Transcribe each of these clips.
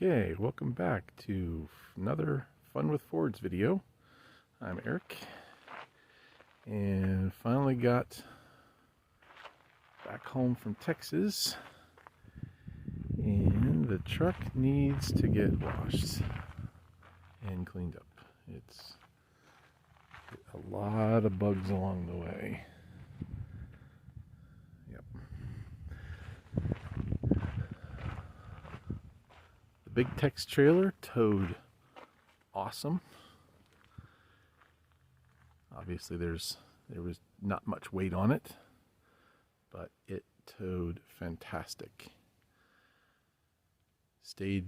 Okay, welcome back to another Fun with Fords video. I'm Eric, and finally got back home from Texas, and the truck needs to get washed and cleaned up. It's a lot of bugs along the way. Yep. The big Tex trailer towed awesome. Obviously there was not much weight on it, but it towed fantastic. Stayed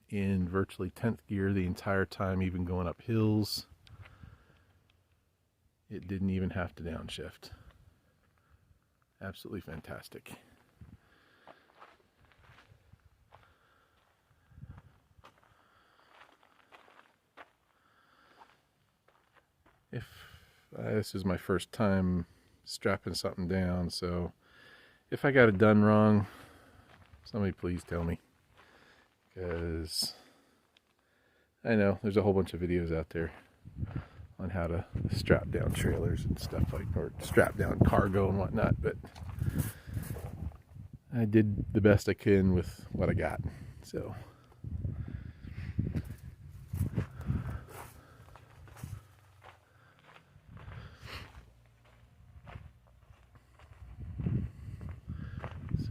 in virtually 10th gear the entire time, even going up hills. It didn't even have to downshift. Absolutely fantastic. This is my first time strapping something down, so if I got it done wrong, somebody please tell me, because I know there's a whole bunch of videos out there on how to strap down trailers and stuff or strap down cargo and whatnot, but I did the best I can with what I got. So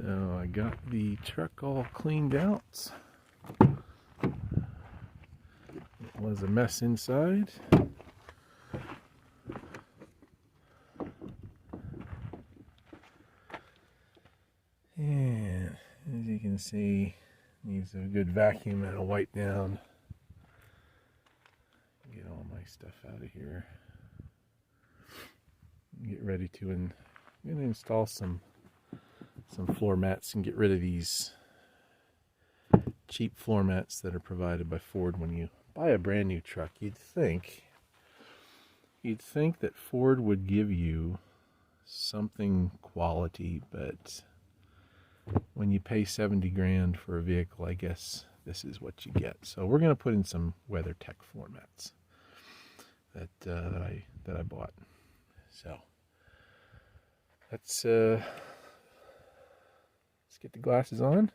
I got the truck all cleaned out. It was a mess inside. And as you can see, needs a good vacuum and a wipe down. Get all my stuff out of here. Get ready to, I'm going to install some floor mats and get rid of these cheap floor mats that are provided by Ford. When you buy a brand new truck, you'd think that Ford would give you something quality, but when you pay 70 grand for a vehicle, I guess this is what you get. So we're going to put in some WeatherTech floor mats that I bought. So let's get the glasses on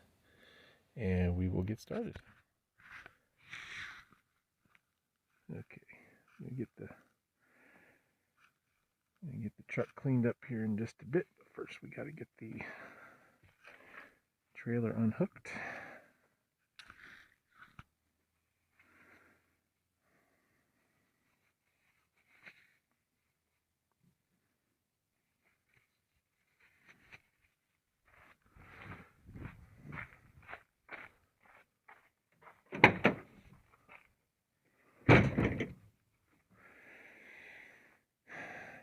and we will get started. Okay, I'm gonna get the truck cleaned up here in just a bit, but first we got to get the trailer unhooked.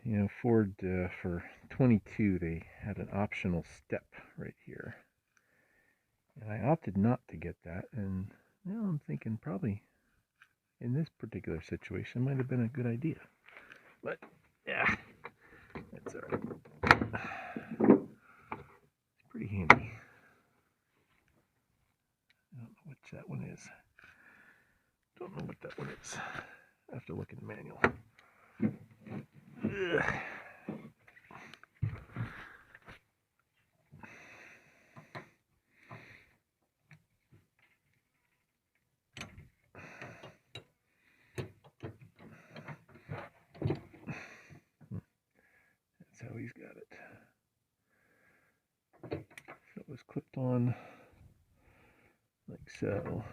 You know, Ford, for 22, they had an optional step right here. And I opted not to get that, and now I'm thinking probably in this particular situation might have been a good idea. But, yeah, that's alright. It's pretty handy. I don't know which that one is. Don't know what that one is. I have to look in the manual. Ugh. That's how he's got it. So it was clipped on like so.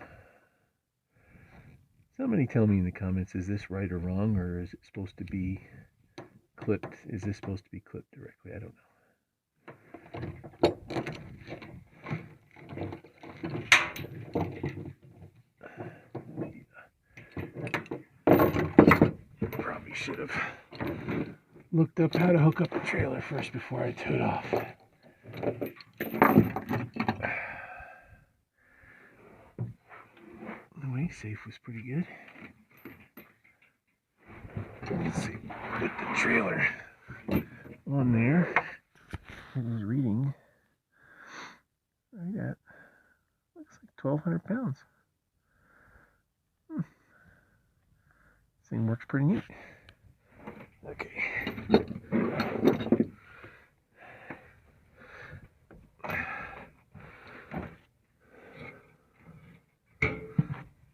Somebody tell me in the comments, is this right or wrong, or is it supposed to be clipped? Is this supposed to be clipped directly? I don't know. Probably should have looked up how to hook up the trailer first before I towed off. The way safe was pretty good. Let's see, put the trailer on there. It is reading right at, looks like 1,200 pounds. thing works pretty neat. Okay.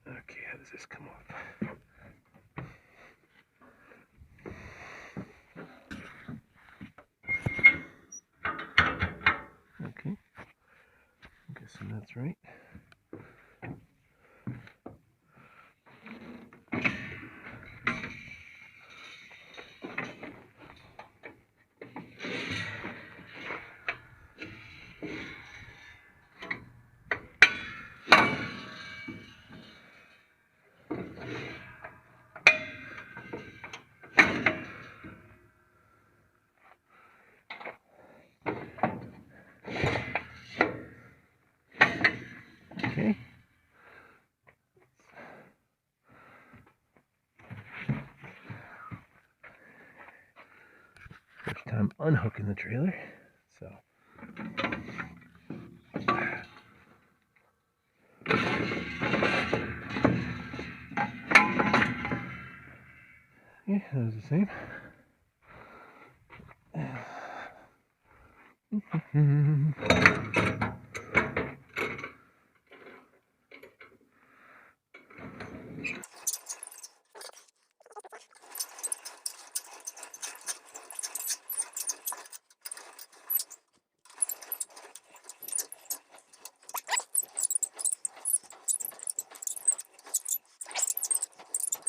Okay, how does this come off? Okay, I'm guessing that's right. Okay. First time unhooking the trailer, so. Yeah, that was the same.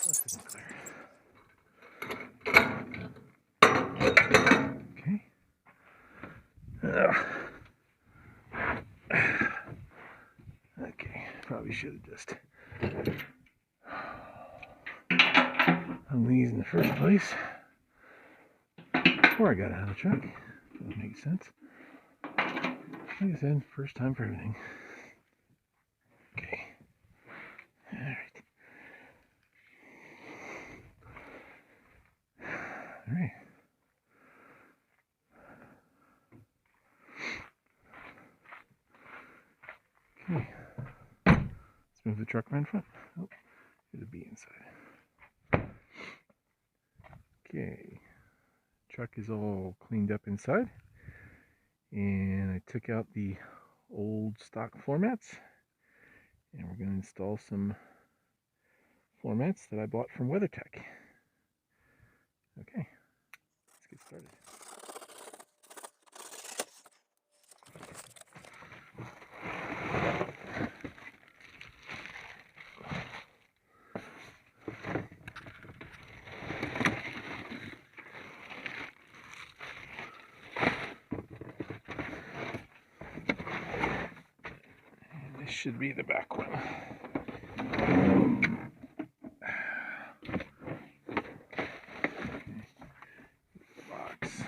This isn't clear. Okay. Okay, probably should have just hung these in the first place before I got out of the truck. That makes sense. Like I said, first time for everything. Okay. Alright. Alright. Okay. Let's move the truck around front. Oh, there's a bee inside. Okay. Truck is all cleaned up inside. And I took out the old stock floor mats. And we're going to install some floor mats that I bought from WeatherTech. Okay. Let's get started. This should be the back one. The box.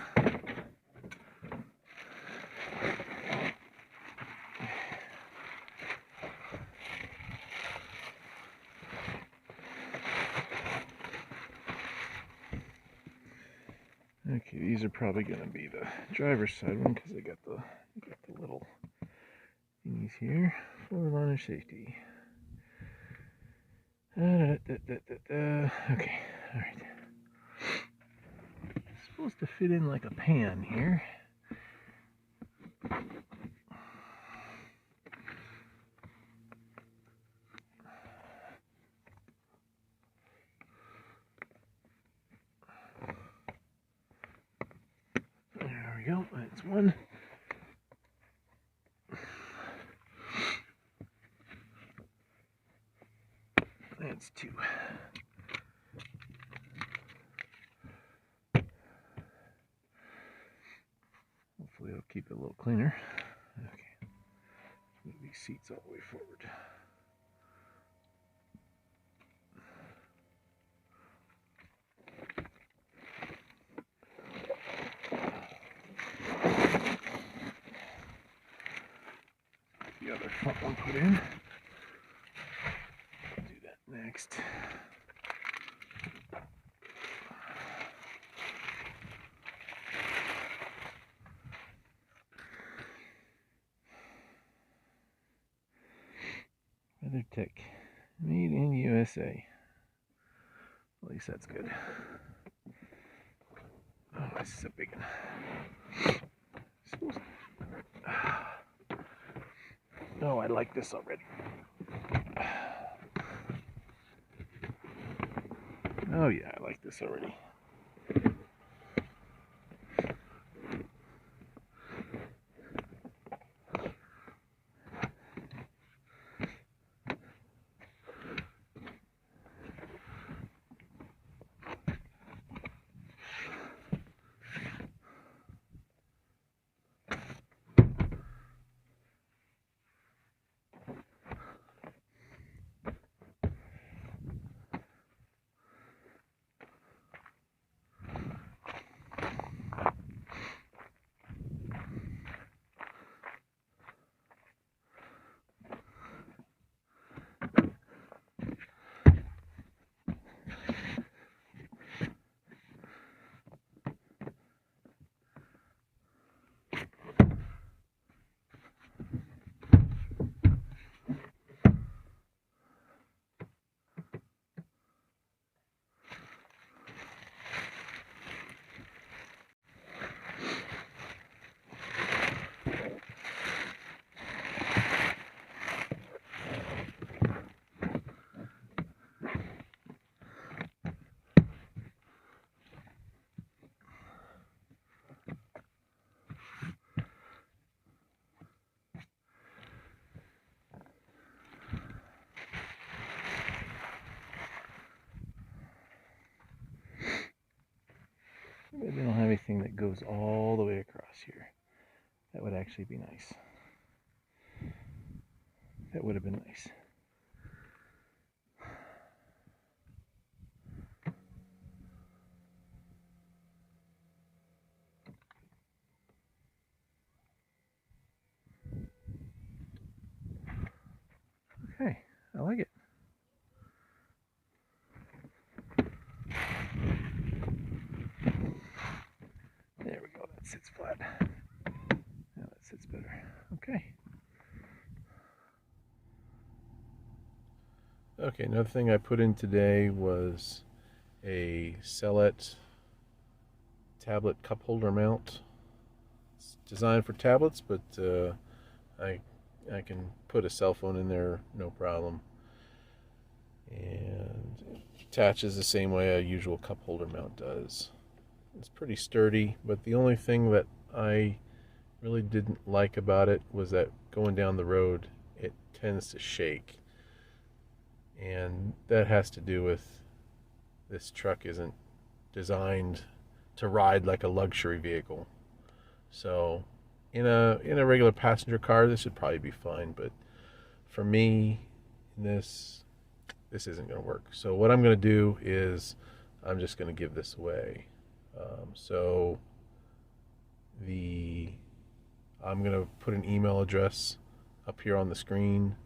Okay, these are probably going to be the driver's side one because they got the little thingies here for line of safety. Okay, alright. It's supposed to fit in like a pan here. There we go, that's one. That's two. Hopefully it'll keep it a little cleaner. Okay. Move these seats all the way forward. The other front one put in. Do that next. WeatherTech, made in USA. At least that's good. Oh, this is a big one. Oh, I like this already. Oh yeah, I like this already. Maybe they don't have anything that goes all the way across here. That would actually be nice. That would have been nice. Okay, I like it. There we go, that sits flat. Now that sits better. Okay. Okay, another thing I put in today was a Lariat tablet cup holder mount. It's designed for tablets, but I can put a cell phone in there, no problem. And it attaches the same way a usual cup holder mount does. It's pretty sturdy, but the only thing that I really didn't like about it was that going down the road, it tends to shake. And that has to do with this truck isn't designed to ride like a luxury vehicle. So in a regular passenger car, this would probably be fine, but for me, this isn't going to work. So what I'm going to do is I'm just going to give this away. I'm going to put an email address up here on the screen,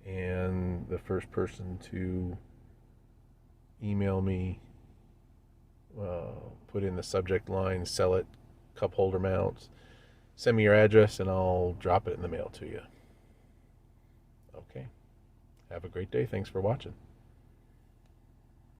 and the first person to email me, put in the subject line, sell it, cup holder mount, send me your address, and I'll drop it in the mail to you. Okay. Have a great day. Thanks for watching.